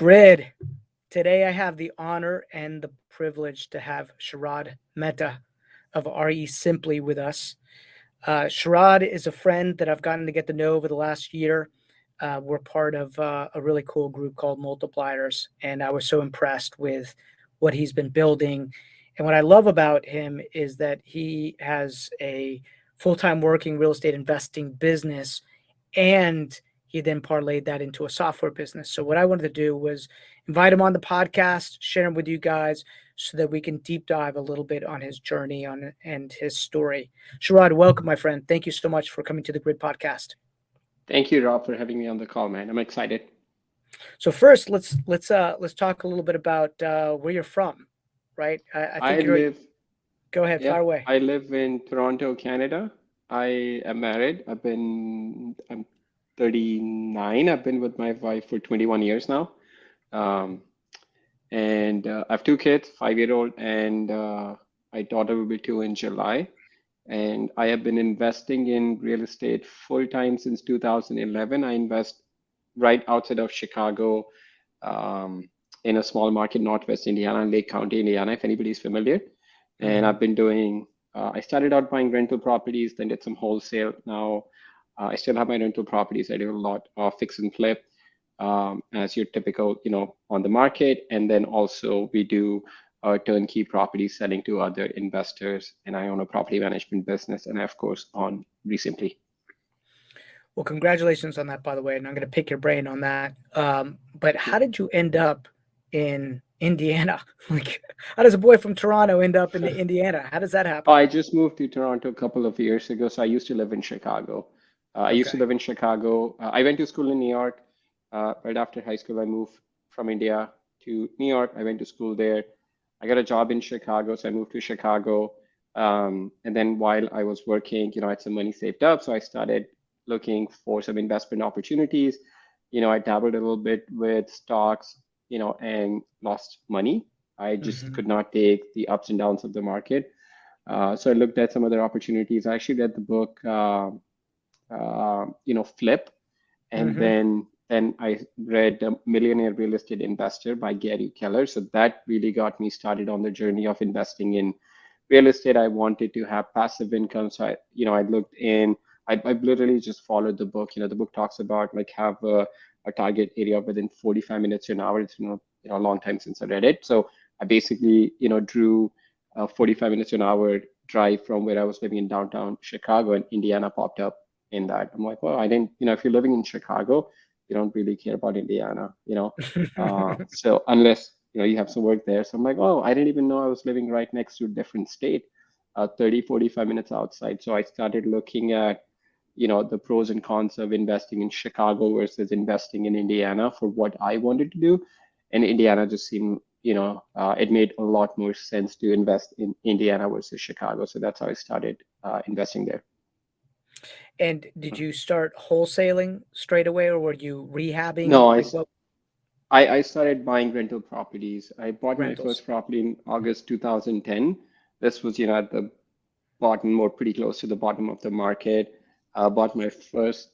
Grid. Today I have the honor and the privilege to have Sharad Mehta of REsimpli with us. Sharad is a friend that I've gotten to get to know over the last year. We're part of a really cool group called Multipliers, and I was so impressed with what he's been building. And what I love about him is that he has a full-time working real estate investing business, and he then parlayed that into a software business. So what I wanted to do was invite him on the podcast, share him with you guys so that we can deep dive a little bit on his journey and his story. Sharad, welcome, my friend. Thank you so much for coming to the Grid podcast. Thank you, Rob, for having me on the call, man. I'm excited. So first, let's talk a little bit about where you're from, right? I I think you're. live, Go ahead, yeah, fire away. I live in Toronto, Canada. I am married. I'm 39. I've been with my wife for 21 years now. Um, and I have two kids, 5-year-old and my daughter will be 2 in July. And I have been investing in real estate full time since 2011. I invest right outside of Chicago, um, in a small market, Northwest Indiana, Lake County, Indiana, if anybody's familiar. And Hmm. I've been doing, I started out buying rental properties, then did some wholesale. Now I still have my rental properties. I do a lot of fix and flip, as your typical, on the market. And then also we do turnkey property selling to other investors. And I own a property management business and I, of course, on REsimpli. Well, congratulations on that, by the way, and I'm going to pick your brain on that. But Thank how you. did you end up in Indiana? Like, how does a boy from Toronto end up in Indiana? How does that Oh, happen? I just moved to Toronto a couple of years ago. So I used to live in Chicago. I used to Okay. live in Chicago. I went to school in New York. Right after high school, I moved from India to New York. I went to school there. I got a job in Chicago, so I moved to Chicago. And then while I was working, I had some money saved up, so I started looking for some investment opportunities. I dabbled a little bit with stocks, and lost money. I just Hmm. could not take the ups and downs of the market. So I looked at some other opportunities. I actually read the book, Flip, and Hmm. then I read Millionaire Real Estate Investor by Gary Keller. So that really got me started on the journey of investing in real estate. I wanted to have passive income, so I looked in. I literally just followed the book. The book talks about like have a target area within 45 minutes to an hour. It's a long time since I read it. So I basically drew 45 minutes to an hour drive from where I was living in downtown Chicago, and Indiana popped up in that. I'm like, well, I didn't, if you're living in Chicago, you don't really care about Indiana. So unless, you have some work there. So I'm like, oh, I didn't even know I was living right next to a different state, 30, 45 minutes outside. So I started looking at, the pros and cons of investing in Chicago versus investing in Indiana for what I wanted to do. And Indiana just seemed, it made a lot more sense to invest in Indiana versus Chicago. So that's how I started investing there. And did you start wholesaling straight away, or were you rehabbing? No, Like what I started buying rental properties. I bought my rentals? first property in August 2010. This was, at the bottom or pretty close to the bottom of the market. Bought my first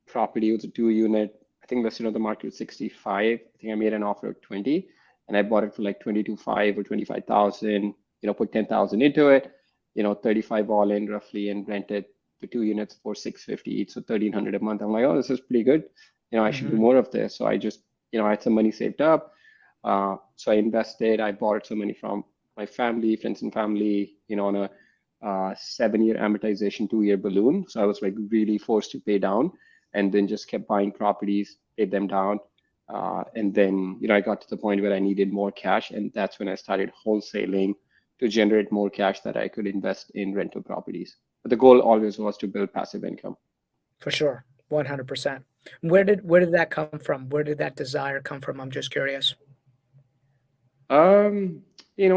property. It was a 2 unit. I think listed on the market was 65. I think I made an offer of 20 and I bought it for like 22.5 or 25,000, put 10,000 into it, 35 all in roughly and rented the 2 units for 650 each. So 1,300 a month. I'm like, oh, this is pretty good. I should do Hmm. more of this. So I just, I had some money saved up. So I invested. I borrowed some money from my family, friends and family, on a 7-year amortization, 2-year balloon. So I was like really forced to pay down and then just kept buying properties, paid them down. And then, I got to the point where I needed more cash. And that's when I started wholesaling to generate more cash that I could invest in rental properties. But the goal always was to build passive income. For sure, 100%. Yeah. Where did that come from? Where did that desire come from? I'm just curious. Um,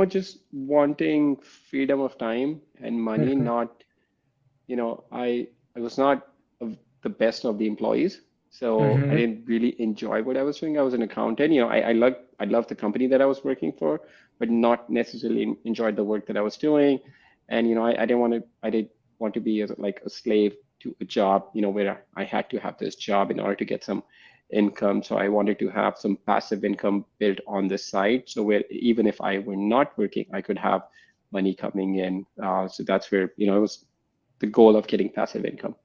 just wanting freedom of time and money, Hmm. not, I was not the best of the employees, so I Hmm. didn't really enjoy what I was doing. I was an accountant, I loved the company that I was working for, but not necessarily enjoyed the work that I was doing. And I didn't want to be like a slave to a job, where I had to have this job in order to get some income. So I wanted to have some passive income built on the side. So where even if I were not working, I could have money coming in. So that's where, it was the goal of getting passive income.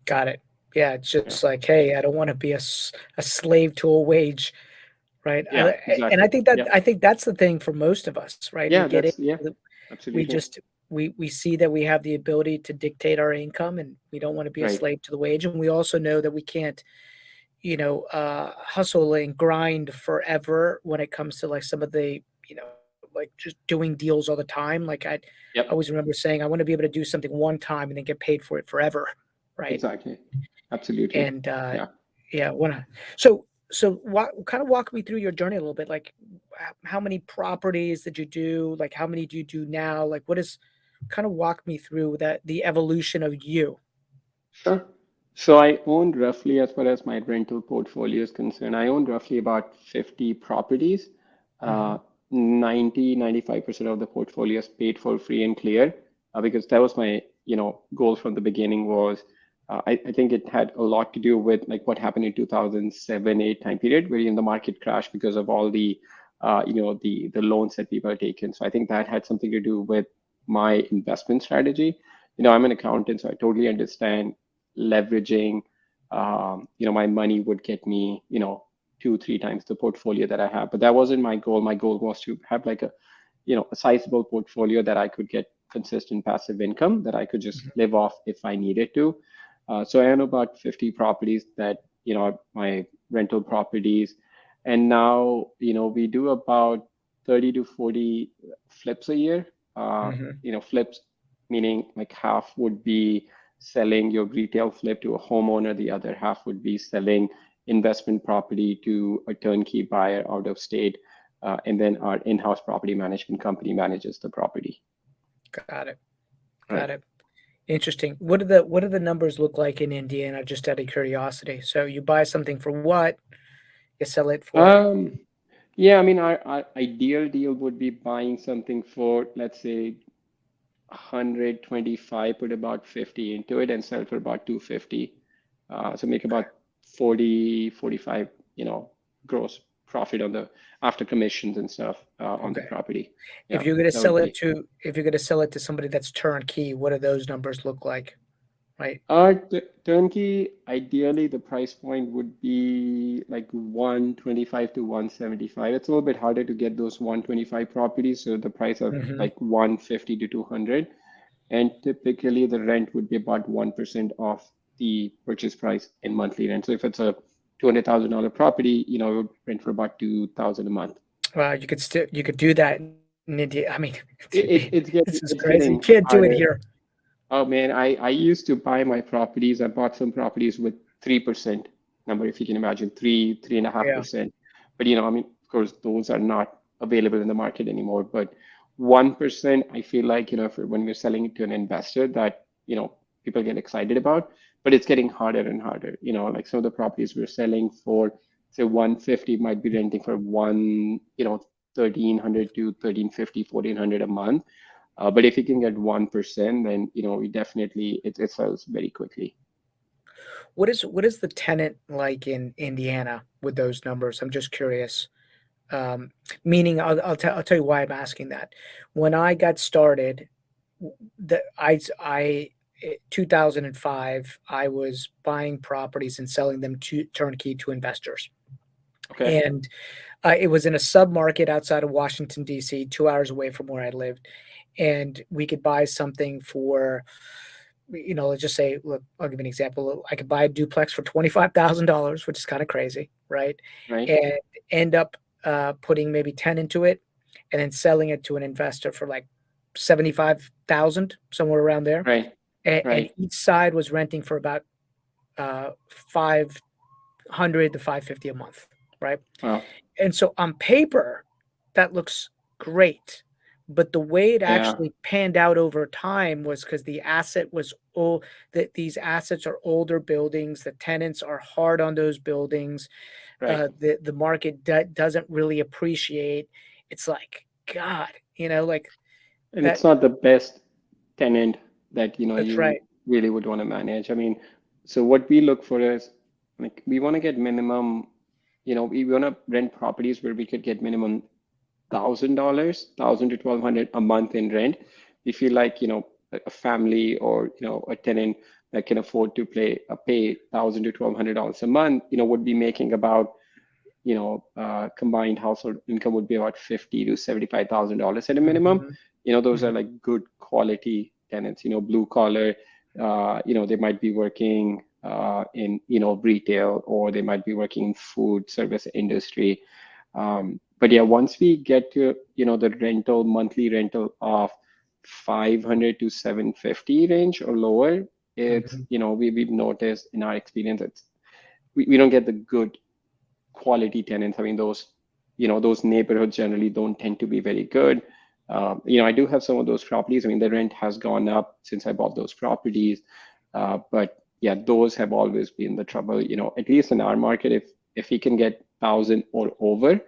Got it. Yeah, it's Yeah. just like, hey, I don't want to be a slave to a wage, right? Yeah, And I exactly. think that Yeah. I think that's the thing for most of us, right? We Yeah, get it. yeah, We absolutely. just we see that we have the ability to dictate our income, and we don't want to be a Right. slave to the wage. And we also know that we can't, hustle and grind forever when it comes to like some of the, like just doing deals all the time. Like I always Yep. remember saying, I want to be able to do something one time and then get paid for it forever, right? Exactly. Absolutely. And Yeah. yeah, wanna so kind of walk me through your journey a little bit. Like, how many properties did you do? Like, how many do you do now? Like, what is kind of walk me through that the evolution of you. Sure. So I own roughly, as far as my rental portfolio is concerned, I own roughly about 50 properties. Hmm. Uh, 95% of the portfolio is paid for free and clear, because that was my, goal from the beginning was, I think it had a lot to do with like what happened in 2007, 8 time period where the market crashed because of all the, the loans that people are taking. So I think that had something to do with my investment strategy. I'm an accountant, so I totally understand leveraging, my money would get me, 2, 3 times the portfolio that I have. But that wasn't my goal. My goal was to have like a sizable portfolio that I could get consistent passive income that I could just Hmm. live off if I needed to. So I own about 50 properties that, are my rental properties. And now, we do about 30 to 40 flips a year. Hmm. Flips meaning like half would be selling your retail flip to a homeowner, the other half would be selling investment property to a turnkey buyer out of state, and then our in-house property management company manages the property. Got it. Got Right. it. Interesting. What do the numbers look like in Indiana? Just out of curiosity. So you buy something for what? You sell it for. Um, yeah, I mean, our ideal deal would be buying something for, let's say, 125, put about 50 into it and sell for about 250. So make Okay. about 40, 45, gross profit on the after commissions and stuff, on the Okay. property. If Yeah, you're gonna that would sell it be. to if you're gonna sell it to somebody that's turnkey, what do those numbers look like? Right. Turnkey, ideally, the price point would be like 125 to 175. It's a little bit harder to get those 125 properties, so the price of Hmm. like 150 to 200. And typically, the rent would be about 1% of the purchase price in monthly rent. So if it's a $200,000 property, it would rent for about 2,000 a month. You could do that in India. I mean, this is crazy. You It's can't getting do it here. harder. Oh man, I used to buy my properties. I bought some properties with 3% number, if you can imagine, three and a half Yeah. percent. But I mean, of course, those are not available in the market anymore. But 1%, I feel like, when we're selling it to an investor that, people get excited about, but it's getting harder and harder. Like some of the properties we're selling for, say 150 might be renting for 1,300 to 1,350, 1,400 a month, but if you can get 1%, then we definitely it sells very quickly. What is the tenant like in Indiana with those numbers? I'm just curious. Um, Meaning, I'll tell you why I'm asking that. When I got started, the I 2005, I was buying properties and selling them to turnkey to investors, Okay, and it was in a sub market outside of Washington D.C., 2 hours away from where I lived, and we could buy something for, let's just say, look, I'll give you an example. I could buy a duplex for $25,000, which is kind of crazy, right? right, And end up putting maybe 10 into it, and then selling it to an investor for like 75,000, somewhere around there. right, And right. each side was renting for about 500 to 550 a month, right? Well, And so on paper, that looks great. But the way it yeah, actually panned out over time was because the asset was old, that these assets are older buildings, the tenants are hard on those buildings, right. the market doesn't really appreciate. It's like, God, like And that. it's not the best tenant that That's you right. really would want to manage. I mean, so what we look for is like we want to get minimum, we want to rent properties where we could get minimum $1,000, 1,000 to 1,200 a month in rent. We feel like, a family or, a tenant that can afford to pay $1,000 to $1,200 a month, would be making about, combined household income would be about $50,000 to $75,000 at a minimum. Mhm, Those are mhm, like good quality tenants, blue collar, they might be working in, retail, or they might be working in food service industry. But yeah, once we get to, the monthly rental of 500 to 750 range or lower, it's, mhm. we've noticed in our experience, we don't get the good quality tenants. I mean, those neighborhoods generally don't tend to be very good. I do have some of those properties. I mean, the rent has gone up since I bought those properties. But yeah, those have always been the trouble. At least in our market, if we can get 1,000 or over,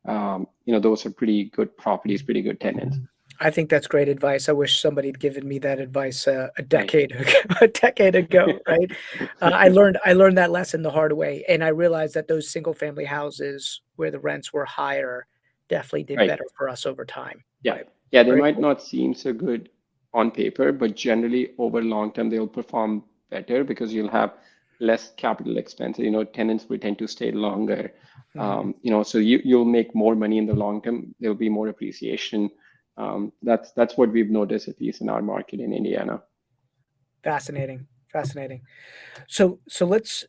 those are pretty good properties, pretty good tenants. I think that's great advice. I wish somebody'd given me that advice a Right. decade ago, a decade ago, right? I learned that lesson the hard way, and I realized that those single family houses where the rents were higher definitely did Right. better for us over time. Yeah. Right. Yeah, they Very might cool. not seem so good on paper, but generally over long term, they'll perform better because you'll have less capital expense. Tenants will tend to stay longer. Mhm. So you'll make more money in the long term. There'll be more appreciation. That's what we've noticed, at least in our market in Indiana. Fascinating. Fascinating. So let's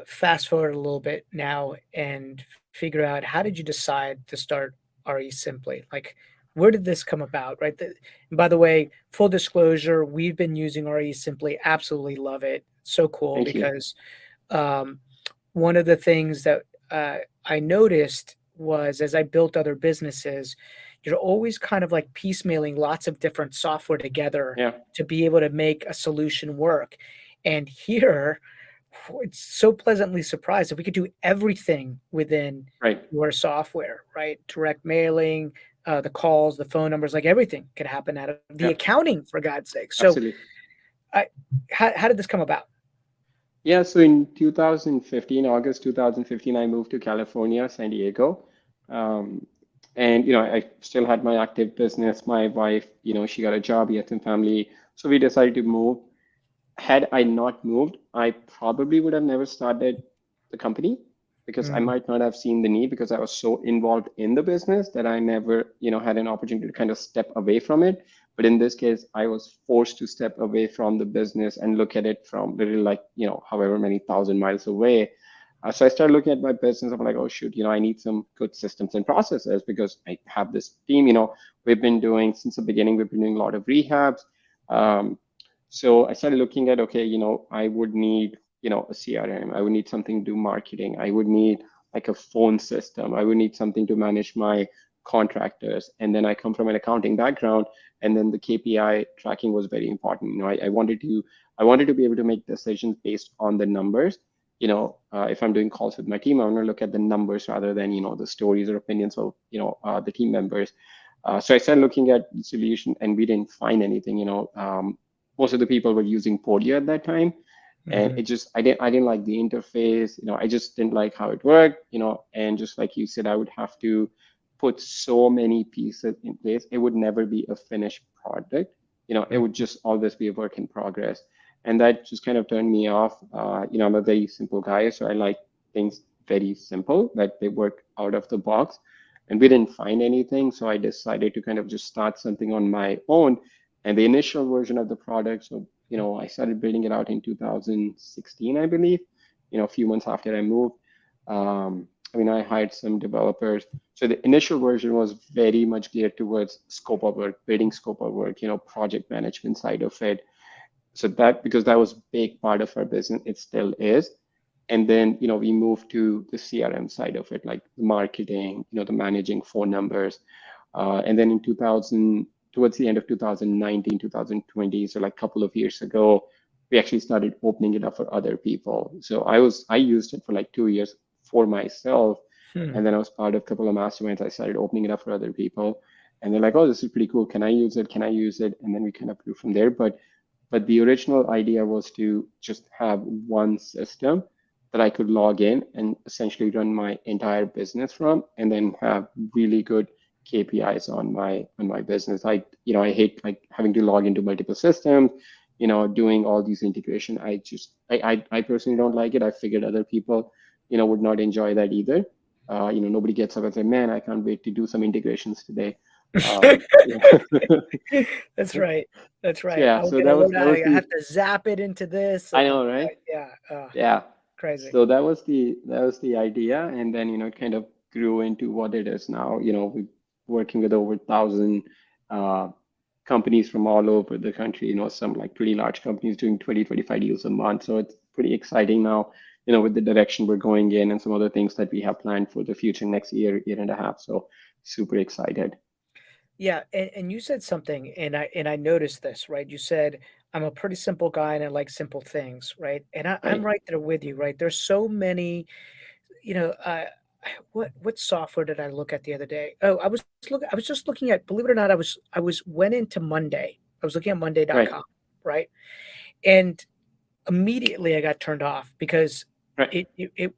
fast forward a little bit now and figure out how did you decide to start REsimpli? Like, where did this come about, right? And by the way, full disclosure, we've been using REsimpli, absolutely love it. So cool Thank you. because um, one of the things that I noticed was as I built other businesses, you're always kind of like piecemealing lots of different software together Yeah. to be able to make a solution work. And here, it's so pleasantly surprised that we could do everything within Right. your software, right? Direct mailing, the calls, the phone numbers, like everything could happen out of the Yeah. accounting, for God's sake. So, Absolutely. I, how did this come about? Yeah, so in 2015, August 2015, I moved to California, San Diego. Um, and, I still had my active business. My wife, she got a job, we had some family. So we decided to move. Had I not moved, I probably would have never started the company because I Mm, might not have seen the need because I was so involved in the business that I never, had an opportunity to kind of step away from it. But in this case, I was forced to step away from the business and look at it from literally like, however many thousand miles away. So I started looking at my business. I'm like, oh shoot, I need some good systems and processes because I have this team. We've been doing since the beginning. We've been doing a lot of rehabs. Um, so I started looking at, okay, I would need, a CRM. I would need something to do marketing. I would need like a phone system. I would need something to manage my contractors. And then I come from an accounting background, and then the KPI tracking was very important. I wanted to be able to make decisions based on the numbers. If I'm doing calls with my team, I want to look at the numbers rather than, the stories or opinions of, the team members. So I started looking at the solution, and we didn't find anything. Most of the people were using Podia at that time, and mhm, I didn't like the interface. I just didn't like how it worked. And just like you said, I would have to put so many pieces in place. It would never be a finished product. It would mhm, just always be a work in progress, and that just kind of turned me off. I'm a very simple guy, so I like things very simple, that they work out of the box. And we didn't find anything, so I decided to kind of just start something on my own. And the initial version of the product, so I started building it out in 2016, I believe. A few months after I moved. I hired some developers. So the initial version was very much geared towards scope of work, building scope of work, project management side of it. So that, because that was a big part of our business, it still is. And then, we moved to the CRM side of it, like the marketing, the managing phone numbers. And then in 2000, towards the end of 2019, 2020, so like a couple of years ago, we actually started opening it up for other people. So I used it for like 2 years for myself. And hmm. then I was part of a couple of masterminds. I started opening it up for other people. And they're like, oh, this is pretty cool. Can I use it? Can I use it? And then we kind of grew from there. But the original idea was to just have one system that I could log in and essentially run my entire business from, and then have really good KPIs on my business. I hate like having to log into multiple systems, doing all these integration. I personally don't like it. I figured other people, would not enjoy that either. Nobody gets up and say, "Man, I can't wait to do some integrations today." Yeah. That's right. That's right. Yeah, I'll so get a load that out. was I have the to zap it into this, I and then know, right? yeah, Yeah. crazy. So that was the idea, and then it kind of grew into what it is now. We're working with over 1,000 uh, companies from all over the country. Some like pretty large companies doing 20, 25 deals a month. So it's pretty exciting now. With the direction we're going in and some other things that we have planned for the future next year and a half. So super excited. Yeah, and you said something, and I noticed this, right? You said I'm a pretty simple guy and I like simple things, right? And I'm Right, right there with you, right? There's so many, you know, what software did I look at the other day? Oh, I was just looking at, believe it or not, I was went into Monday. I was looking at right, Monday.com, right? And immediately I got turned off because right. it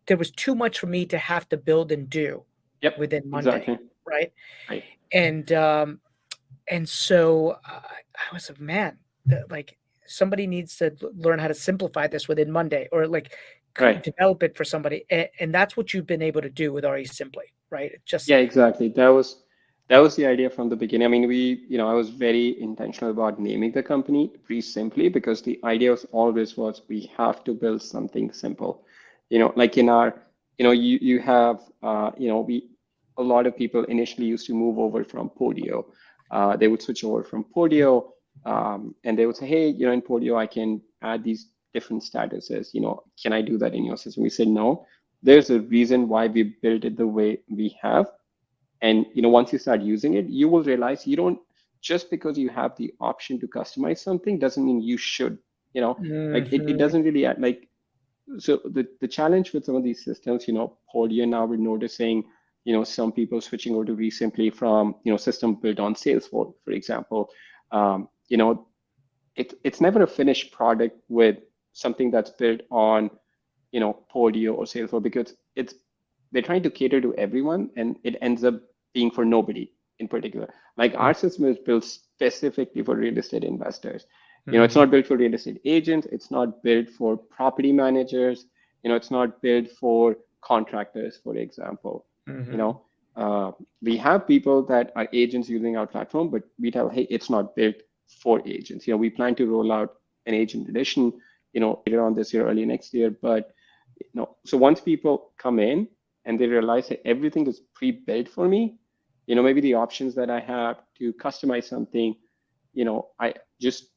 there was too much for me to have to build and do Yep, within Monday, exactly. right? Right, And so I was like, man, like somebody needs to learn how to simplify this within Monday, or like right. develop it for somebody. And that's what you've been able to do with REsimpli, right? It just Yeah, exactly. That was the idea from the beginning. I mean, I was very intentional about naming the company REsimpli because the idea was we have to build something simple. Like in our, you have, we a lot of people initially used to move over from Podio. They would switch over from Podio, and they would say, hey, in Podio, I can add these different statuses. Can I do that in your system? We said no. There's a reason why we built it the way we have, and once you start using it, you will realize you don't, just because you have the option to customize something doesn't mean you should. Like it Mhm. doesn't really add, like, so the challenge with some of these systems, Podia, now we're noticing, some people switching over to REsimpli from, system built on Salesforce, for example. um, you know it's never a finished product with something that's built on, Podio or Salesforce, because they're trying to cater to everyone, and it ends up being for nobody in particular. Like our system is built specifically for real estate investors. It's Mhm. not built for real estate agents. It's not built for property managers. It's not built for contractors, for example. You Mhm. know, we have people that are agents using our platform, but we tell, hey, it's not built for agents. We plan to roll out an agent edition, later on this year, early next year. But so once people come in and they realize that everything is pre-built for me, maybe the options that I have to customize something, I just,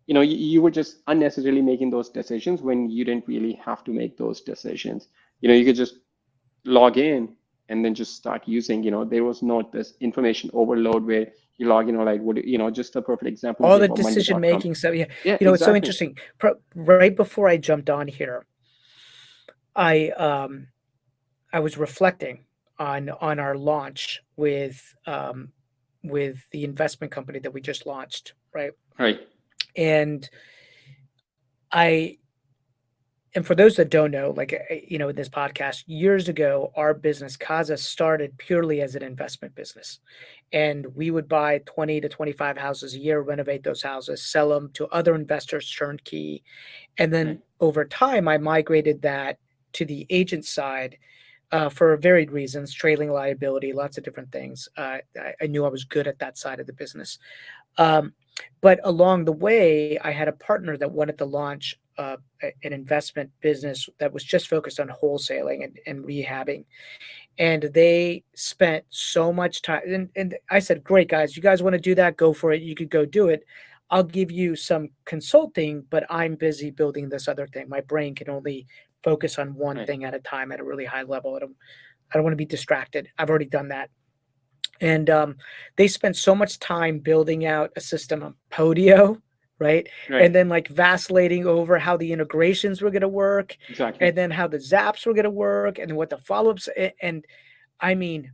you were just unnecessarily making those decisions when you didn't really have to make those decisions. You could just log in and then just start using. There was not this information overload where you log in, or like, what, just a perfect example would All be the about decision monday.com. making stuff. Yeah, Yeah, it's so exactly. interesting. Right before I jumped on here, I um I was reflecting on our launch with the investment company that we just launched, right? Right, And I and for those that don't know, like in this podcast, years ago, our business CAZA started purely as an investment business, and we would buy 20 to 25 houses a year, renovate those houses, sell them to other investors turnkey, and right, then over time, I migrated that to the agent side for varied reasons, trailing liability, lots of different things. I knew I was good at that side of the business. Um, but along the way, I had a partner that wanted to launch an investment business that was just focused on wholesaling and rehabbing. And they spent so much time. And I said, great, guys, you guys want to do that? Go for it. You could go do it. I'll give you some consulting, but I'm busy building this other thing. My brain can only focus on one right, thing at a time at a really high level. I don't want to be distracted. I've already done that. And they spent so much time building out a system on Podio, right? right. And then like vacillating over how the integrations were going to work, Exactly. and then how the zaps were going to work, and what the follow-ups. And I mean,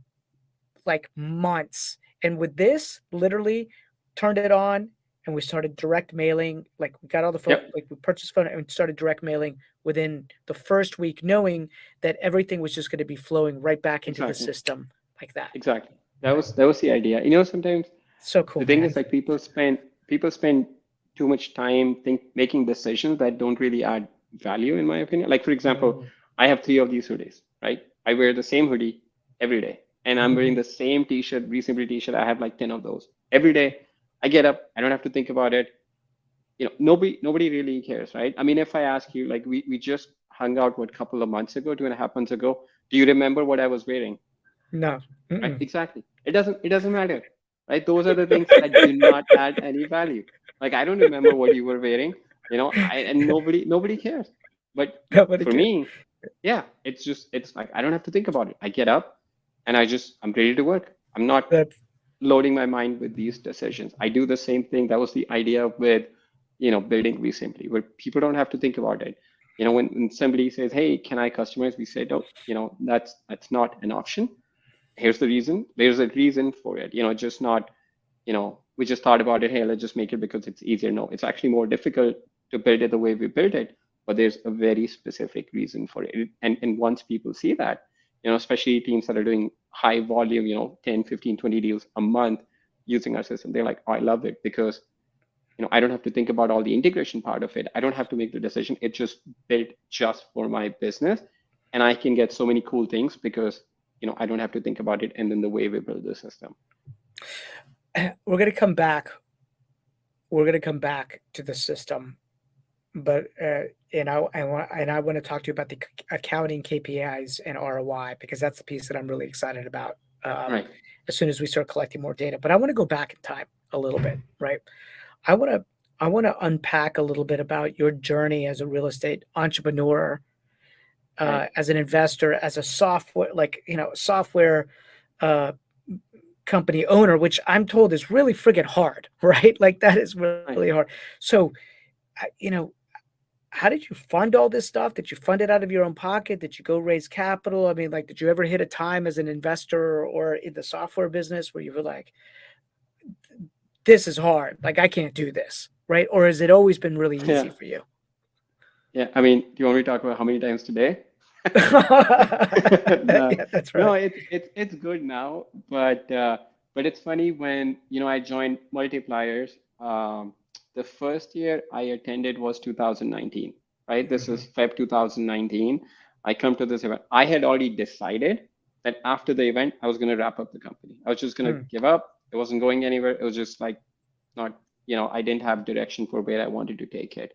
like months. And with this, literally turned it on, and we started direct mailing. Like we got all the phone, Yep. like we purchased phone and started direct mailing within the first week, knowing that everything was just going to be flowing right back into the Exactly. system like that. Exactly. Right. That was the idea. You know, sometimes So cool, the thing man. is like people spend too much time making decisions that don't really add value, in my opinion. Like for example, Mm. I have three of these hoodies, right? I wear the same hoodie every day, and I'm wearing the same t-shirt, REsimpli t-shirt. I have like 10 of those every day. I get up, I don't have to think about it. You know, nobody really cares, right? I mean, if I ask you, like we just hung out what couple of months ago, 2.5 months ago, do you remember what I was wearing? No. Right? Mm-mm. Exactly. It doesn't matter, right? Those are the things that do not add any value. Like I don't remember what you were wearing, and nobody cares. But Nobody for cares. me, yeah, it's like I don't have to think about it. I get up and I'm ready to work. I'm not That's loading my mind with these decisions. I do the same thing. That was the idea with, building REsimpli, where people don't have to think about it. When somebody says, "Hey, can I customize?" We say, "No, that's not an option. Here's the reason. There's a reason for it. Just not, we just thought about it. Hey, let's just make it because it's easier." No, it's actually more difficult to build it the way we built it, but there's a very specific reason for it. And once people see that, especially teams that are doing high volume, 10, 15, 20 deals a month using our system, they're like, "Oh, I love it because, I don't have to think about all the integration part of it. I don't have to make the decision. It's just built just for my business. And I can get so many cool things because, I don't have to think about it." And then the way we build the system. we're gonna come back. We're gonna come back to the system, but I want to talk to you about the accounting KPIs and ROI because that's the piece that I'm really excited about. Um, Right. as soon as we start collecting more data, but I want to go back in time a little bit, right? I want to I want to unpack a little bit about your journey as a real estate entrepreneur, Right. as an investor, as a software, software uh, company owner, which I'm told is really friggin' hard, right? Like that is Right. really hard. So, you know, how did you fund all this stuff? Did you fund it out of your own pocket? Did you go raise capital? I mean, like, did you ever hit a time as an investor or in the software business where you were like, this is hard, like I can't do this, right? Or has it always been really Yeah. easy for you? Yeah. I mean, do you want me to talk about how many times today? No, Yeah, that's no, right. it's good now, but it's funny when I joined Multipliers. The first year I attended was 2019, right? This Mhm, is Feb 2019. I come to this event. I had already decided that after the event I was going to wrap up the company. I was just going to mm, give up. It wasn't going anywhere. It was just like not, I didn't have direction for where I wanted to take it.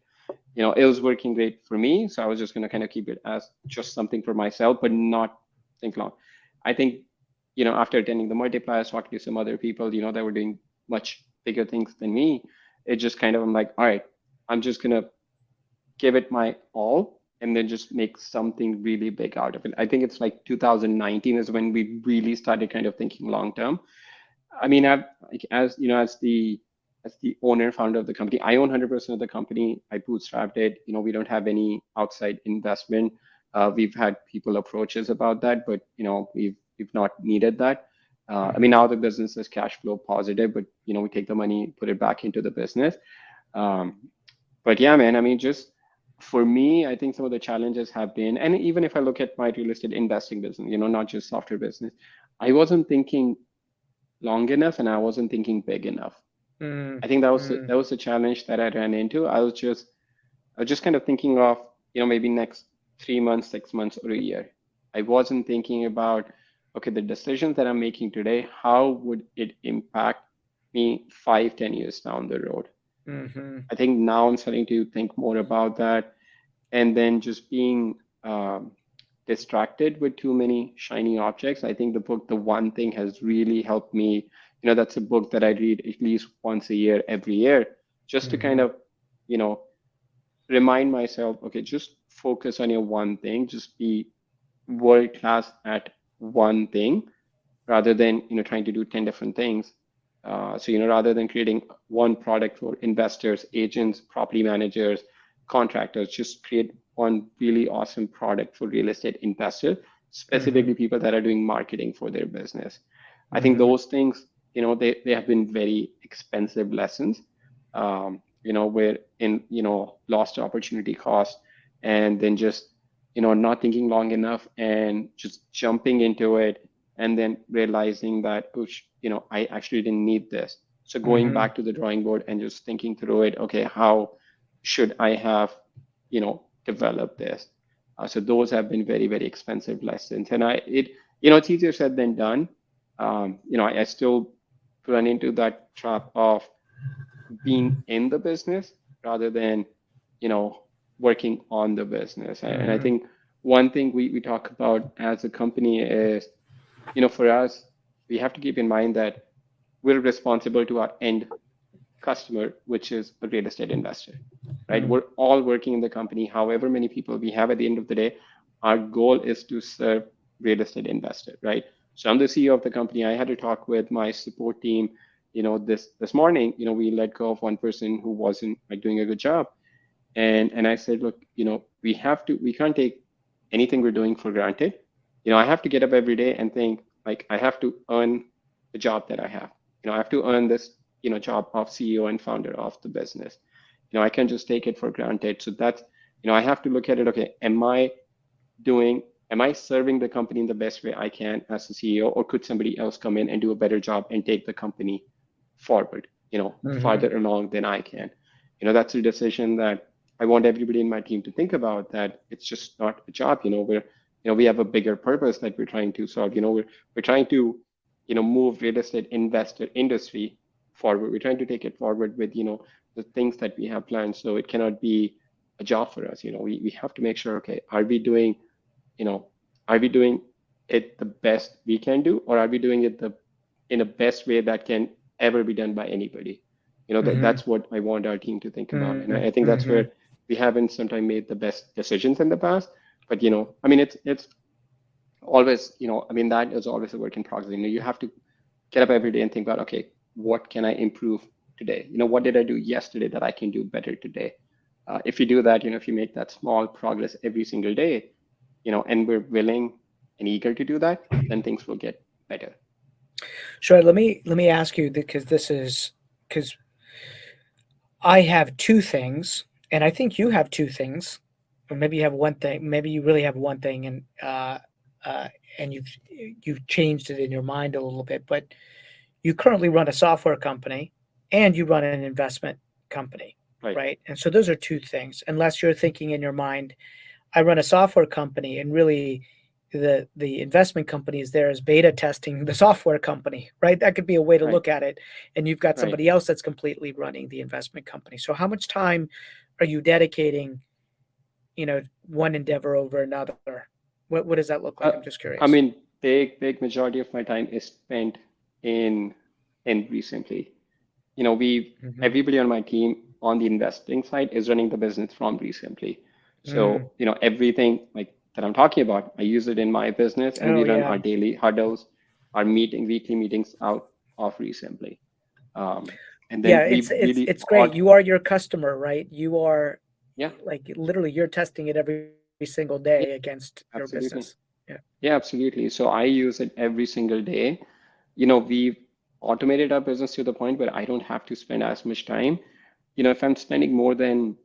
It was working great for me. So I was just going to kind of keep it as just something for myself, but not think long. I think, after attending the multipliers, talking to some other people, that were doing much bigger things than me, it just kind of, I'm like, all right, I'm just going to give it my all and then just make something really big out of it. I think it's like 2019 is when we really started kind of thinking long term. I mean, I've like, as the owner founder of the company, I own 100% of the company. I bootstrapped it. We don't have any outside investment. We've had people approach us about that, but we've not needed that. I mean, mhm, now the business is cash flow positive, but we take the money, put it back into the business. Um, but yeah, man, I mean, just for me, I think some of the challenges have been, and even if I look at my real estate investing business, not just software business, I wasn't thinking long enough and I wasn't thinking big enough. mm, I think that was mm, a challenge that I ran into. I was just kind of thinking of, maybe next 3 months, 6 months, or a year. I wasn't thinking about, okay, the decisions that I'm making today, how would it impact me 5, 10 years down the road? mhm, I think now I'm starting to think more about that, and then just being distracted with too many shiny objects. I think the book, The One Thing, has really helped me. That's a book that I read at least once a year, every year, just to kind mhm, of, you know, remind myself, okay, just focus on your one thing, just be world class at one thing rather than trying to do 10 different things. So rather than creating one product for investors, agents, property managers, contractors, just create one really awesome product for real estate investors, mhm, specifically people that are doing marketing for their business. I think mhm, those things, they have been very expensive lessons. where in, lost opportunity cost, and then just, not thinking long enough and just jumping into it, and then realizing that, oh, I actually didn't need this. So going Hmm. back to the drawing board and just thinking through it, okay, how should I have, developed this? So those have been very, very expensive lessons. And it's easier said than done. I still run into that trap of being in the business rather than, you know, working on the business. And I Hmm. think one thing we talk about as a company is, for us, we have to keep in mind that we're responsible to our end customer, which is a real estate investor, right? Hmm. We're all working in the company, however many people we have at the end of the day, our goal is to serve real estate investor, right? So I'm the CEO of the company. I had to talk with my support team, this morning, we let go of one person who wasn't like doing a good job. And I said, look, we can't take anything we're doing for granted. I have to get up every day and think like I have to earn the job that I have. I have to earn this, job of CEO and founder of the business. I can't just take it for granted. So that's, I have to look at it. Okay, am I serving the company in the best way I can as the CEO, or could somebody else come in and do a better job and take the company forward, Hmm. farther along than I can? That's a decision that I want everybody in my team to think about, that it's just not a job. We have a bigger purpose that we're trying to solve. We're trying to, move real estate investor industry forward. We're trying to take it forward with, the things that we have planned. So it cannot be a job for us. We have to make sure, okay, you know, are we doing it the best we can do, or are we doing it the in a best way that can ever be done by anybody? Hmm. That's what I want our team to think about, and I think that's Hmm. where we haven't sometimes made the best decisions in the past. But I mean, it's always, I mean, that is always a work in progress. You have to get up every day and think about, okay, what can I improve today? What did I do yesterday that I can do better today? If you do that, if you make that small progress every single day, and we're willing and eager to do that, then things will get better. Sure. Let me ask you, because this is because I have two things, and I think you have two things, or maybe you have one thing. Maybe you really have one thing, uh, and you've changed it in your mind a little bit. But you currently run a software company, and you run an investment company, Right. right? And so those are two things. Unless you're thinking in your mind, I run a software company, and really the investment company is there as beta testing the software company, right? That could be a way to Right. look at it. And you've got Right. somebody else that's completely running the investment company. So how much time are you dedicating, one endeavor over another? What does that look like? I'm Uh, just curious. I mean, big majority of my time is spent in recently. We Hmm. everybody on my team on the investing side is running the business from recently. Mm. So, everything like that I'm talking about, I use it in my business, and Oh we run yeah. our daily huddles, our weekly meetings out of recently. And Yeah, then it's we it's really it's great. You are your customer, right? You are yeah, like literally you're testing it every single day yeah, against your business. absolutely. Yeah. Yeah, absolutely. So I use it every single day. We've automated our business to the point where I don't have to spend as much time. If I'm spending more than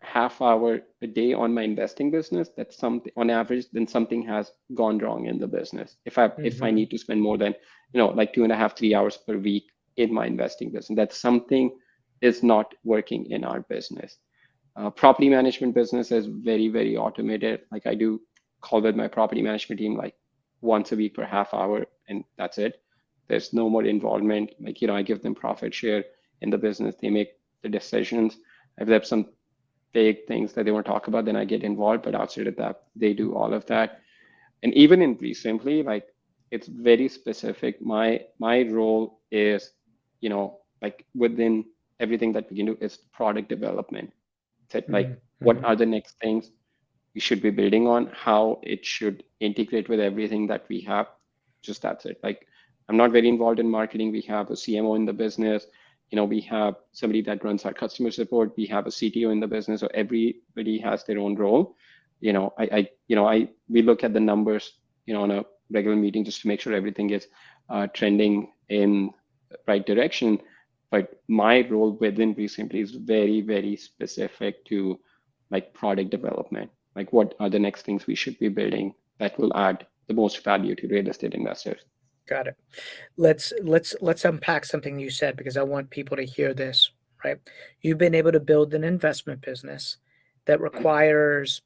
half hour a day on my investing business, that's something on average, then something has gone wrong in the business. If I Hmm. need to spend more than, like 2.5, 3 hours per week in my investing business, that's something is not working in our business. Property management business is very, very automated. Like I do call with my property management team like once a week for half hour, and that's it. There's no more involvement. Like, I give them profit share in the business. They make the decisions. If there's some big things that they want to talk about, then I get involved. But outside of that, they do all of that. And even in recently, like it's very specific. My role is, like within everything that we can do is product development. Said Hmm. like what Hmm. are the next things we should be building on, how it should integrate with everything that we have. Just that's it. Like I'm not very involved in marketing. We have a CMO in the business. We have somebody that runs our customer support. We have a CTO in the business. So everybody has their own role. We look at the numbers, on a regular meeting just to make sure everything is trending in the right direction. But my role within REsimpli is very, very specific to like product development. Like what are the next things we should be building that will add the most value to real estate investors? Got it. Let's unpack something you said because I want people to hear this, right? You've been able to build an investment business that Right, requires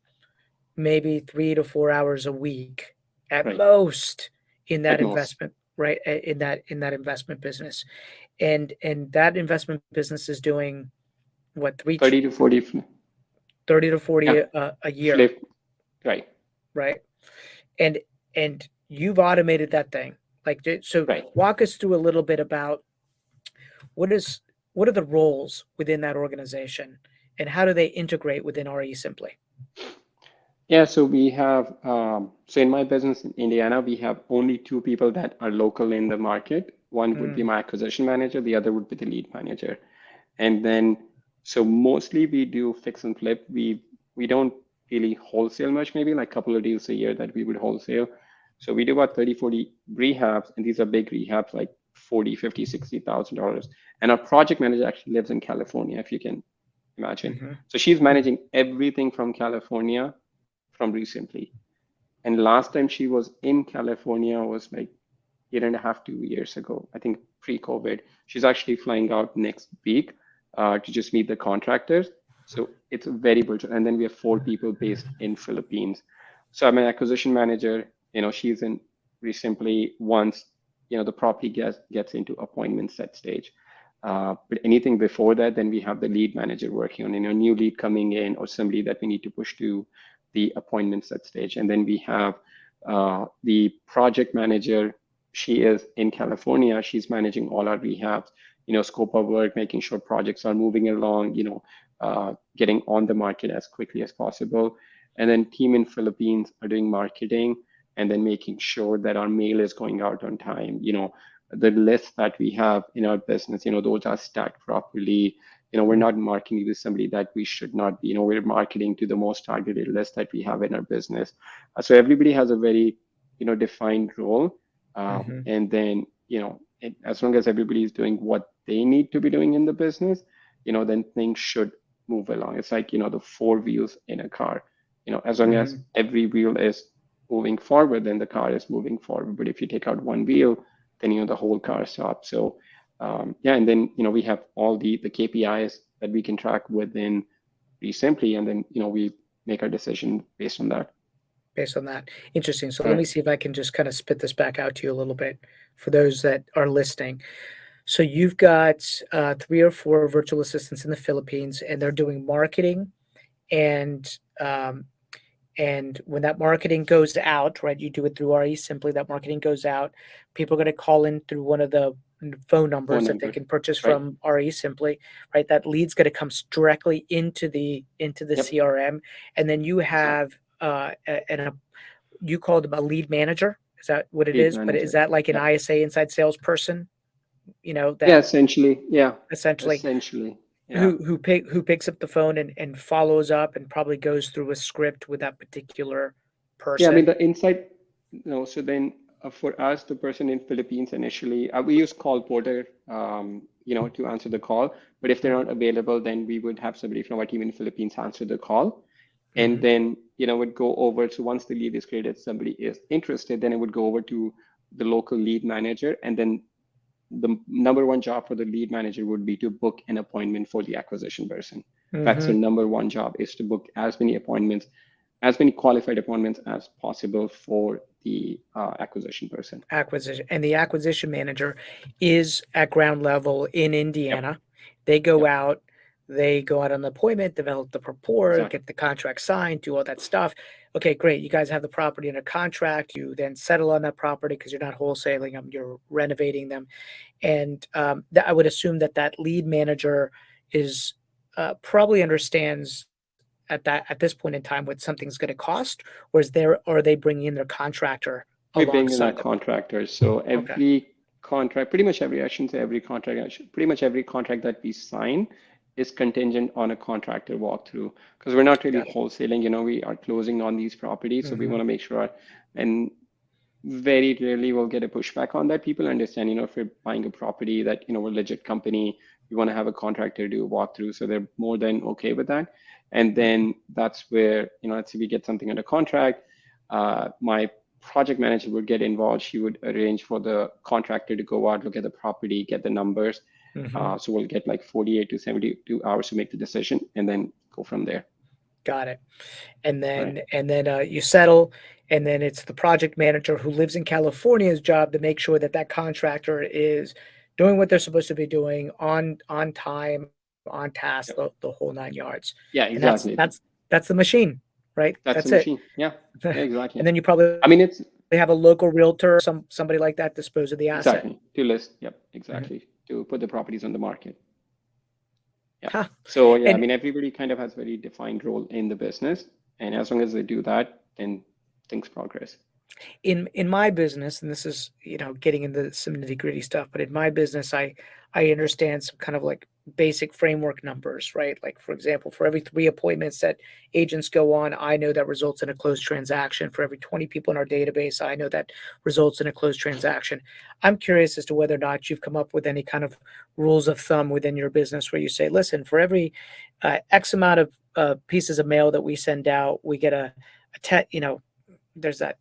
maybe 3 to 4 hours a week at right. most in that At most investment, right? In that investment business. And that investment business is doing what, 30 to 40. 30 to 40 Yeah, a year, flip. Right, right? And you've automated that thing. Like, so right. walk us through a little bit about what is what are the roles within that organization and how do they integrate within REsimpli? Yeah, so we have, so in my business in Indiana, we have only two people that are local in the market. One would be Mm, my acquisition manager, the other would be the lead manager. And then, so mostly we do fix and flip. We don't really wholesale much, maybe like a couple of deals a year that we would wholesale. So we do about 30, 40 rehabs, and these are big rehabs, like 40, 50, $60,000. And our project manager actually lives in California, if you can imagine. mm-hmm, So she's mm, managing everything from California from REsimpli. And last time she was in California was like year and a half, 2 years ago, I think pre-COVID. She's actually flying out next week to just meet the contractors. So it's a very brutal. And then we have four people based in Philippines. So I'm an acquisition manager. She's in REsimpli once, the property gets into appointment set stage. But anything before that, then we have the lead manager working on, new lead coming in or somebody that we need to push to the appointment set stage. And then we have the project manager. She is in California. She's managing all our rehabs, scope of work, making sure projects are moving along, getting on the market as quickly as possible. And then team in Philippines are doing marketing and then making sure that our mail is going out on time. The lists that we have in our business, those are stacked properly. We're mm, not marketing to somebody that we should not be. We're marketing to the most targeted list that we have in our business. So everybody has a very, defined role. mm-hmm, And then, as long as everybody is doing what they need to be doing in the business, then things should move along. It's like, the four wheels in a car. As long as mm-hmm. every wheel is moving forward, then the car is moving forward. But if you take out one wheel, then, the whole car stops. So, yeah, and then, we have all the KPIs that we can track within REsimpli, and then, we make our decision based on that. Based on that. Interesting. So let me Right. see if I can just kind of spit this back out to you a little bit for those that are listening. So you've got 3 or 4 virtual assistants in the Philippines, and they're doing marketing and um, and when that marketing goes out, right, you do it through REsimpli, that marketing goes out, people are going to call in through one of the phone Phone numbers that they number. can purchase Right. from REsimpli, right? That lead's going to come directly into the Yep. CRM, and then you Exactly. have you called them a lead manager. Is that what it Lead is? But is manager. that like an Yep. ISA inside salesperson? Yeah, That essentially. Yeah. essentially Essentially. Yeah. who picks up the phone and follows up and probably goes through a script with that particular Yeah, I mean, person. the insight, so then for us, the person in Philippines initially, we use call porter, to answer the call. But if they're Mhm, not available, then we would have somebody from our team in Philippines answer the call. And mhm, then, would go over. So once the lead is created, somebody is interested, then it would go over to the local lead manager. And then the number one job for the lead manager would be to book an appointment for the acquisition person. That's their mhm. number one job, is to book as many appointments, as many qualified appointments as possible for the acquisition person. Acquisition, and the acquisition manager is at ground level in Yep. Indiana. They go Yep. out, they go out on the appointment, develop the rapport, Exactly. get the contract signed, do all that stuff. Okay, great. You guys have the property under contract. You then settle on that property because you're not wholesaling them, you're renovating them. And I would assume that that lead manager is probably understands at this point in time what something's going to cost, or are they bringing in their contractor We bring in our alongside them? contractors. So Okay, every contract, pretty much every, I shouldn't say every contract, pretty much every contract that we sign is contingent on a contractor walkthrough, because we're not really got it. wholesaling, we are closing on these properties. So we Hmm. want to make sure, and very rarely we'll get a pushback on that. People understand, if we're buying a property that, we're a legit company, we want to have a contractor do a walkthrough. So they're more than okay with that. And then that's where, let's say we get something under contract, my project manager would get involved. She would arrange for the contractor to go out, look at the property, get the numbers. Mm-hmm. So we'll get like 48 to 72 hours to make the decision and then go from there. Got it. And Right. then you settle, and then it's the project manager who lives in California's job to make sure that that contractor is doing what they're supposed to be doing on time, on task, Yep. the whole 9 yards. Yeah, And exactly. that's the machine, right? That's That's the it. machine. Yeah. Yeah, And exactly. then you probably I mean, it's have a local realtor, somebody like that dispose of the asset. exactly to list. Yep, Mhm. exactly. To put the properties on the market. Yeah. Huh. So yeah, I And mean, everybody kind of has very defined role in the business, and as long as they do that, then things progress. in my business, and this is getting into some nitty gritty stuff, but in my business, I understand some kind of like basic framework numbers, right? Like for example, for every 3 appointments that agents go on, I know that results in a closed transaction. For every 20 people in our database, I know that results in a closed transaction. I'm curious as to whether or not you've come up with any kind of rules of thumb within your business where you say, listen, for every X amount of pieces of mail that we send out, we get there's that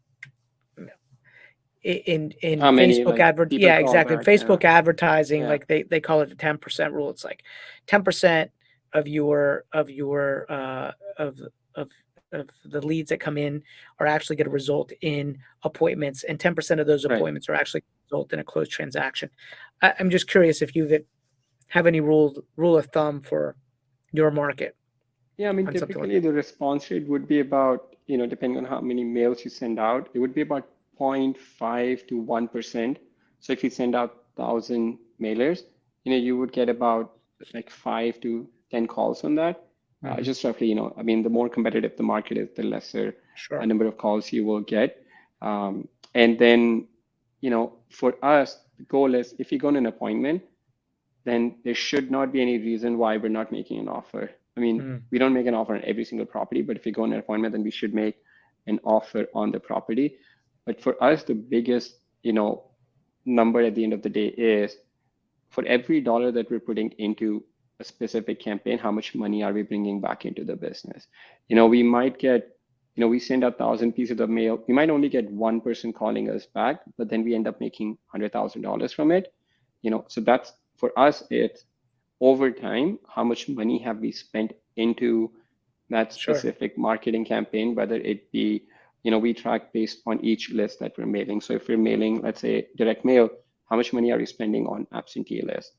in How many Facebook like advert people yeah, call exactly. back? Yeah. Facebook advertising, Yeah. like they call it the 10% rule. It's like 10% of of of of the leads that come in are actually going to result in appointments, and 10% of those Right. appointments are actually result in a closed transaction. I'm just curious if you have any rule of thumb for your market Yeah, I mean, on something like typically the response rate would be about, depending on how many mails you send out, it would be about 0.5 to 1%. So if you send out 1,000 mailers, you would get about like 5 to 10 calls on that. that. Hmm. Just roughly, I mean, the more competitive the market is, the lesser a Sure. number of calls you will get. And then, for us, the goal is if you go on an appointment, then there should not be any reason why we're not making an offer. I mean, Mm, we don't make an offer on every single property, but if you go on an appointment, then we should make an offer on the property. But for us, the biggest, number at the end of the day is for every dollar that we're putting into a specific campaign, how much money are we bringing back into the business? We might get, we send out 1,000 pieces of mail. We might only get one person calling us back, but then we end up making $100,000 from it. So that's for us, it's over time, how much money have we spent into that sure. specific marketing campaign, whether it be, we track based on each list that we're mailing. So if we're mailing, let's say direct mail, how much money are we spending on absentee list?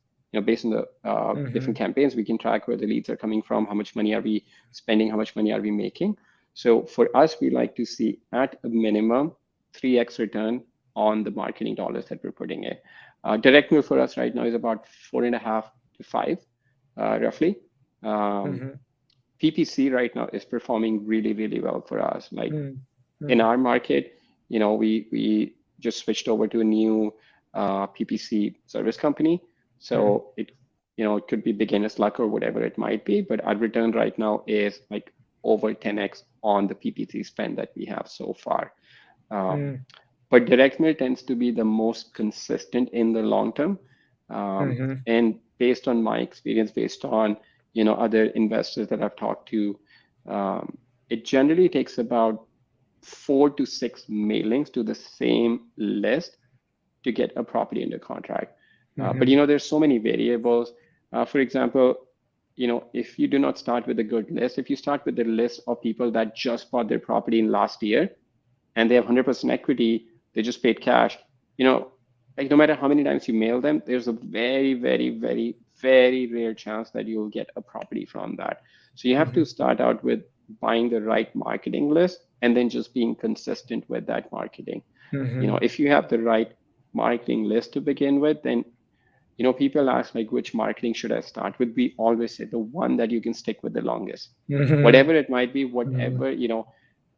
Based on the Hmm. different campaigns, we can track where the leads are coming from, how much money are we spending, how much money are we making. So for us, we like to see at a minimum 3x return on the marketing dollars that we're putting in. Direct mail for us right now is about 4.5 to 5, roughly. Um, Hmm. PPC right now is performing really, really well for us. Like Mm, in mm, our market, we just switched over to a new PPC service company. mm, So it could be beginner's luck or whatever it might be, but our return right now is like over 10x on the PPC spend that we have so far. Um, mm, but direct mail tends to be the most consistent in the long term. mhm, And based on my experience, based on other investors that I've talked to, it generally takes about 4 to 6 mailings to the same list to get a property under contract. But mhm, there's so many variables. For example, if you do not start with a good list, if you start with the list of people that just bought their property in last year, and they have 100% equity, they just paid cash, like no matter how many times you mail them, there's a very, very, very, very rare chance that you'll get a property from that. So you have to mhm, start out with buying the right marketing list and then just being consistent with that marketing. mhm, If you have the right marketing list to begin with, then people ask like which marketing should I start with? We always say the one that you can stick with the longest. mhm, Whatever it might be, mhm, whatever,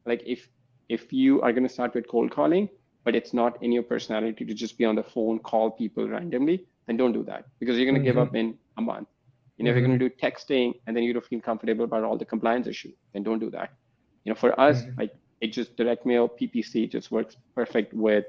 like if you are going to start with cold calling, but it's not in your personality to just be on the phone, call people randomly, then don't do that because you're going to give mhm, up in a month. If you're going mhm, to do texting and then you don't feel comfortable about all the compliance issue, then don't do that. For us, mhm, like it just direct mail PPC just works perfect with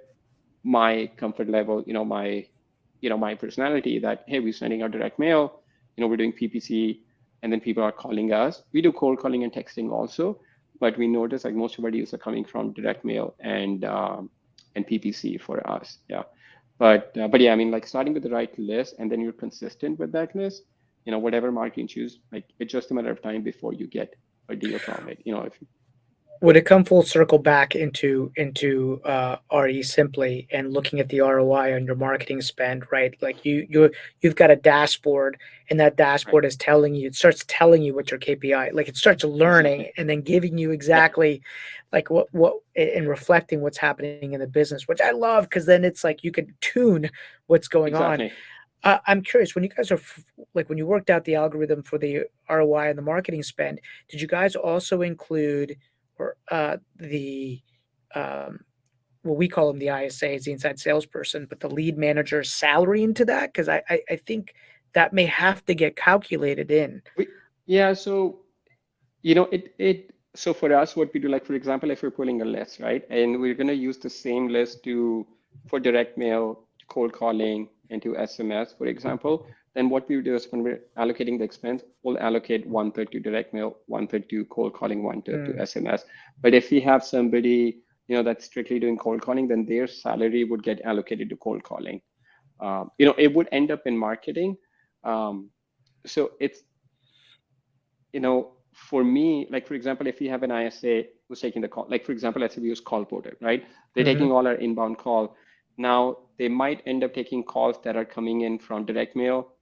my comfort level, my personality that, hey, we're sending out direct mail. we're doing PPC, and then people are calling us. We do cold calling and texting also, but we notice like most of our deals are coming from direct mail and PPC for us. Yeah. But yeah, I mean, like starting with the right list and then you're consistent with that list, whatever marketing you choose, like it's just a matter of time before you get a deal from it. If Would it come full circle back into REsimpli and looking at the ROI on your marketing spend, right? Like you've got a dashboard, and that right, dashboard is telling you, it starts telling you what your KPI, like it starts learning exactly. and then giving you Yeah, exactly like what and reflecting what's happening in the business, which I love because then it's like you can tune what's going on. exactly. I'm curious, when you guys are like when you worked out the algorithm for the ROI and the marketing spend, did you guys also include or the um, well, we call them the ISAs, the inside salesperson, but the lead manager's salary into that? Because I think that may have to get calculated in. We, yeah, so so for us, what we do, like for example, if we're pulling a list, right, and we're going to use the same list for direct mail, to cold calling, and to SMS, for example, then what we do is when we're allocating the expense, we'll allocate one third to direct mail, one third to cold calling, one third to Mm, SMS. But if we have somebody, that's strictly doing cold calling, then their salary would get allocated to cold calling. It would end up in marketing. Um, so for me, like for example, if we have an ISA who's taking the call, like for example, let's say we use call porter, right? They're taking hmm all our inbound call. Now they might end up taking calls that are coming in from direct mail,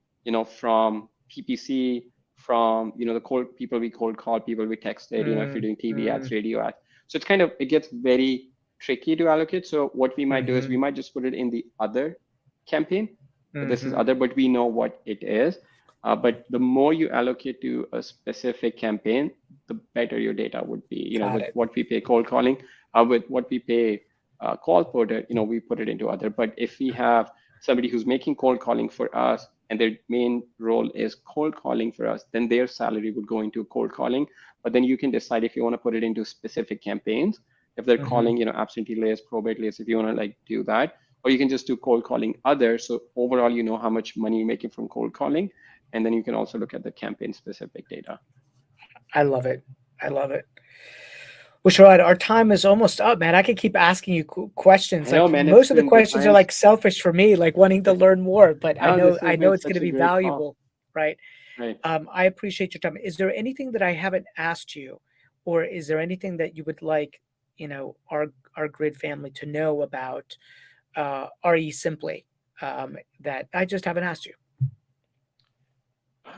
from PPC, from the cold people we cold call, people we texted, if you're mm, doing TV ads, mm, radio ads. So it gets very tricky to allocate. So what we might do is we hmm might just put it in the other campaign. This is hmm other, but we know what it is. But the more you allocate to a specific campaign, the better your data would be. Got With it. what we pay cold calling, with what we pay call porter, we put it into other. But if we have somebody who's making cold calling for us and their main role is cold calling for us, then their salary would go into cold calling. But then you can decide if you want to put it into specific campaigns. If they're hmm calling, absentee lists, probate lists, if you want to like do that, or you can just do cold calling other. So overall, you know how much money you're making from cold calling, and then you can also look at the campaign specific data. I love it. I love it. Well, Sharad, our time is almost up, man. I could keep asking you questions. I know, Like man, it's most of the been good questions are times. like selfish for me, like wanting to learn more. But I No, know this I has know been it's going such to a be great call. valuable, right? Right. I appreciate your time. Is there anything that I haven't asked you, or is there anything that you would like, our grid family to know about REsimpli that I just haven't asked you?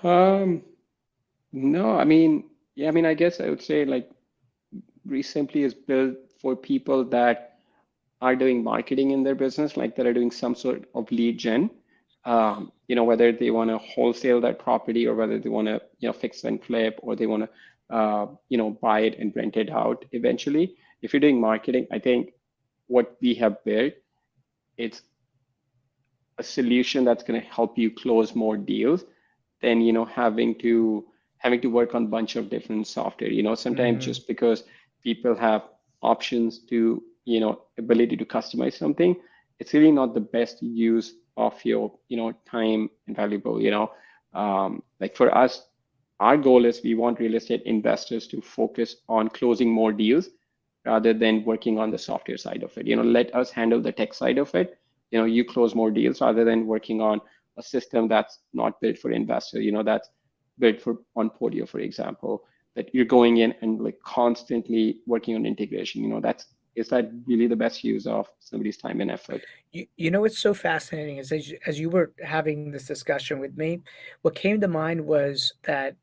Um, no, I mean, yeah, I mean, I guess I would say like Recently is built for people that are doing marketing in their business, like that are doing some sort of lead gen. Whether they want to wholesale that property or whether they want to, fix and flip, or they want to, buy it and rent it out eventually. If you're doing marketing, I think what we have built, it's a solution that's going to help you close more deals than having to work on a bunch of different software. Sometimes Hmm just because people have options to ability to customize something, it's really not the best use of your time and valuable. Like for us, our goal is we want real estate investors to focus on closing more deals rather than working on the software side of it. Let us handle the tech side of it. You close more deals rather than working on a system that's not built for investor, that's built for on Podio, for example, that you're going in and like constantly working on integration. Is that really the best use of somebody's time and effort? You know what's so fascinating is as you were having this discussion with me, what came to mind was that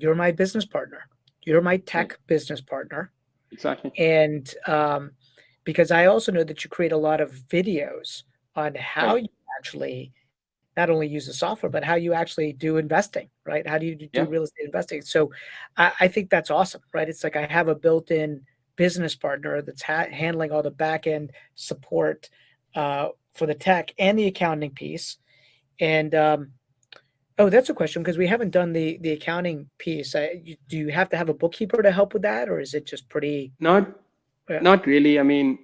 you're my business partner. You're my Right. tech business partner. Exactly. And because I also know that you create a lot of videos on how Right. you actually not only use the software, but how you actually do investing, right? How do you do Yeah. real estate investing? So I think that's awesome, right? It's like I have a built-in business partner that's handling all the back end support for the tech and the accounting piece. And oh, that's a question because we haven't done the accounting piece. Do you have to have a bookkeeper to help with that, or is it just pretty? Not Uh, not really. I mean,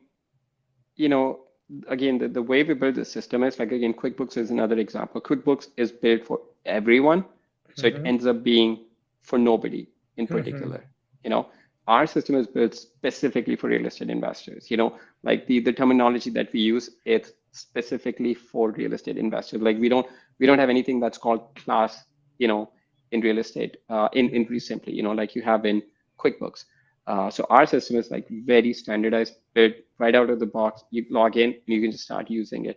you know, again, the way we build the system is like, again, QuickBooks is another example. QuickBooks is built for everyone. So it Mm-hmm. ends up being for nobody in Mm-hmm. particular. You know, our system is built specifically for real estate investors. You know, like the terminology that we use, it's specifically for real estate investors. Like we don't have anything that's called class, you know, in real estate, in REsimpli, you know, like you have in QuickBooks. So our system is like very standardized, built right out of the box. You log in and you can just start using it.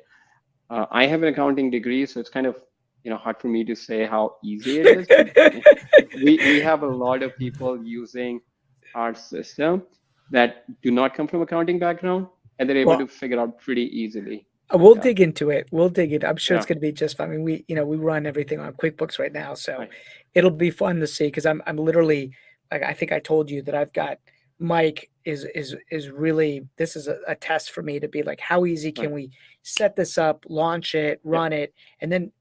I have an accounting degree, so it's kind of, you know, hard for me to say how easy it is, but we have a lot of people using our system that do not come from accounting background, and they're able Well, to figure out pretty easily. we'll Yeah, dig into it. We'll dig it. I'm sure it's yeah, going to be just fine. I mean, we run everything on QuickBooks right now, so right, it'll be fun to see because I'm literally like I think I told you that I've got Mike is really this is a test for me to be like how easy can right. we set this up, launch it, run Yep, it, and then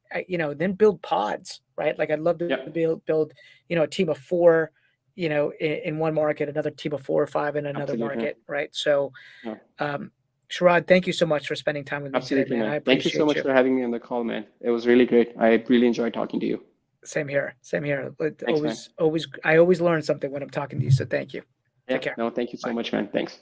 then build pods, right? Like I'd love to yep, build a team of four, in one market, another team of 4 or 5 in another absolutely. market, right? So Yeah, um, Sharad, thank you so much for spending time with me today, absolutely, man. I man. Thank you so appreciate much you. for having me on the call, man. It was really great. I really enjoyed talking to you. Same here. Same here. Thanks, man. I always learn something when I'm talking to you. So thank you. Yeah, Take care. no, thank you so Bye. much, man. Thanks.